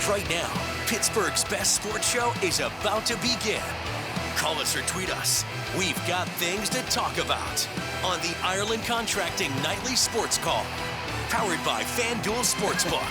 right now. Pittsburgh's best sports show is about to begin. Call us or tweet us. We've got things to talk about on the Ireland Contracting Nightly Sports Call, powered by FanDuel Sportsbook.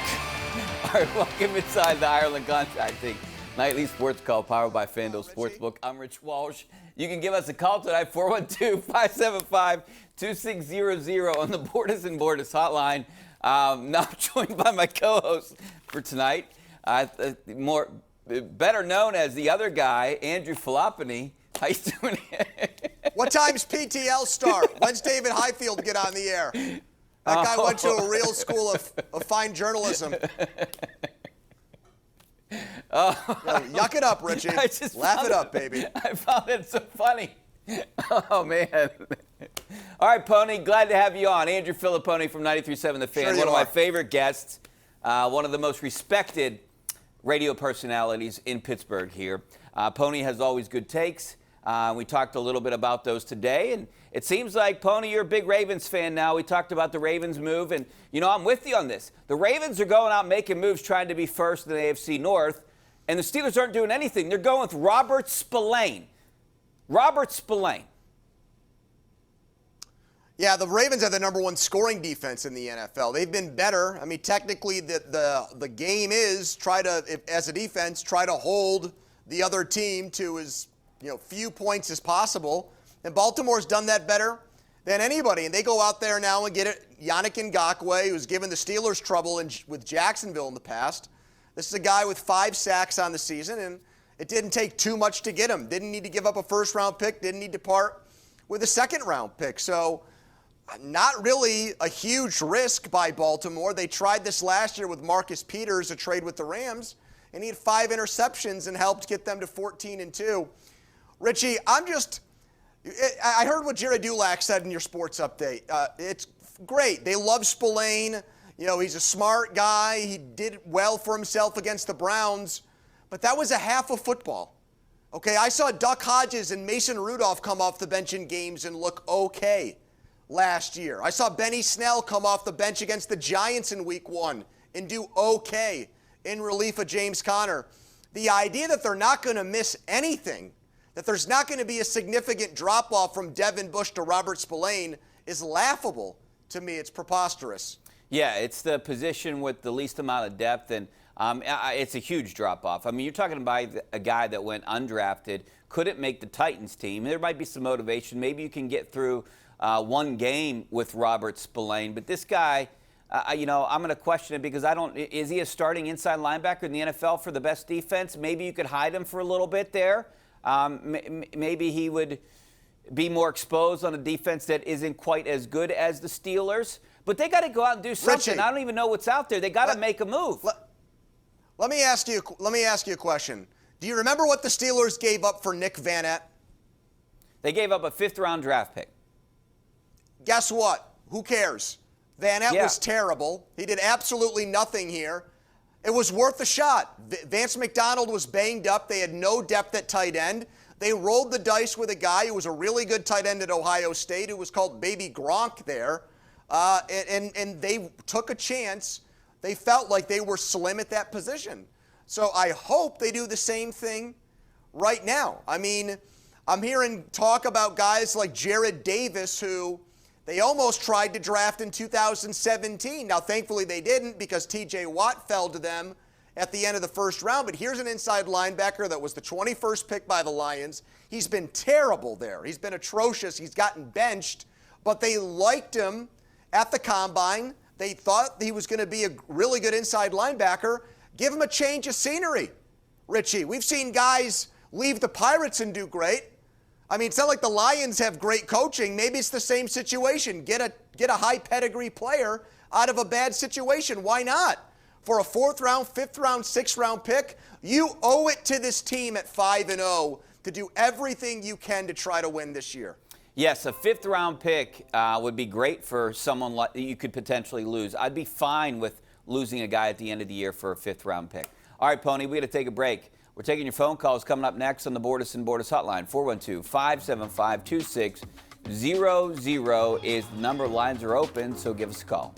All right, welcome inside the Ireland Contracting Nightly Sports Call, powered by FanDuel Sportsbook. I'm Rich Walsh. You can give us a call tonight, 412-575-2600 on the Borders and Borders hotline. Now I'm joined by my co-host for tonight, better known as the other guy, Andrew Fillipponi. How you doing? What time's PTL start? When's David Highfield get on the air? That guy went to a real school of fine journalism. Yuck it up, Richie. Laugh it up, baby. I found it so funny. Oh, man. All right, Pony, glad to have you on. Andrew Fillipponi from 93.7 The Fan, Sure one of my favorite guests, one of the most respected radio personalities in Pittsburgh here. Pony has always good takes. We talked a little bit about those today, and it seems like, Pony, you're a big Ravens fan now. We talked about the Ravens move, and, you know, I'm with you on this. The Ravens are going out making moves trying to be first in the AFC North, and the Steelers aren't doing anything. They're going with Robert Spillane. Robert Spillane. Yeah, the Ravens are the number one scoring defense in the NFL. They've been better. I mean, technically, the game is as a defense, try to hold the other team to as few points as possible. And Baltimore's done that better than anybody. And they go out there now and get it. Yannick Ngakoue, who's given the Steelers trouble with Jacksonville in the past. This is a guy with 5 sacks on the season, and it didn't take too much to get him. Didn't need to give up a first-round pick. Didn't need to part with a second-round pick. So not really a huge risk by Baltimore. They tried this last year with Marcus Peters, a trade with the Rams, and he had 5 interceptions and helped get them to 14-2. Richie, I heard what Jared Dulac said in your sports update. It's great. They love Spillane. He's a smart guy. He did well for himself against the Browns. But that was a half of football. Okay, I saw Duck Hodges and Mason Rudolph come off the bench in games and look okay last year. I saw Benny Snell come off the bench against the Giants in Week 1 and do okay in relief of James Conner. The idea that they're not going to miss anything, that there's not going to be a significant drop-off from Devin Bush to Robert Spillane is laughable to me. It's preposterous. Yeah, it's the position with the least amount of depth, and it's a huge drop-off. I mean, you're talking about a guy that went undrafted, couldn't make the Titans team. There might be some motivation. Maybe you can get through one game with Robert Spillane, but this guy, I'm going to question it because is he a starting inside linebacker in the NFL for the best defense? Maybe you could hide him for a little bit there. Maybe he would be more exposed on a defense that isn't quite as good as the Steelers. But they got to go out and do something. Richie, I don't even know what's out there. They got to make a move. Let me ask you a question. Do you remember what the Steelers gave up for Nick Vannett? They gave up a 5th-round draft pick. Guess what? Who cares? Vannett was terrible. He did absolutely nothing here. It was worth a shot. Vance McDonald was banged up. They had no depth at tight end. They rolled the dice with a guy who was a really good tight end at Ohio State who was called Baby Gronk there. And they took a chance. They felt like they were slim at that position. So I hope they do the same thing right now. I mean, I'm hearing talk about guys like Jared Davis, who they almost tried to draft in 2017. Now, thankfully, they didn't because T.J. Watt fell to them at the end of the first round. But here's an inside linebacker that was the 21st pick by the Lions. He's been terrible there. He's been atrocious. He's gotten benched. But they liked him at the Combine. They thought he was going to be a really good inside linebacker. Give him a change of scenery, Richie. We've seen guys leave the Pirates and do great. I mean, it's not like the Lions have great coaching. Maybe it's the same situation. Get a high pedigree player out of a bad situation. Why not? For a 4th round, 5th round, 6th round pick, you owe it to this team at 5-0 to do everything you can to try to win this year. Yes, a 5th-round pick would be great for someone like you could potentially lose. I'd be fine with losing a guy at the end of the year for a 5th-round pick. All right, Pony, we got to take a break. We're taking your phone calls coming up next on the Borders and Borders hotline. 412-575-2600 is the number. Lines are open, so give us a call.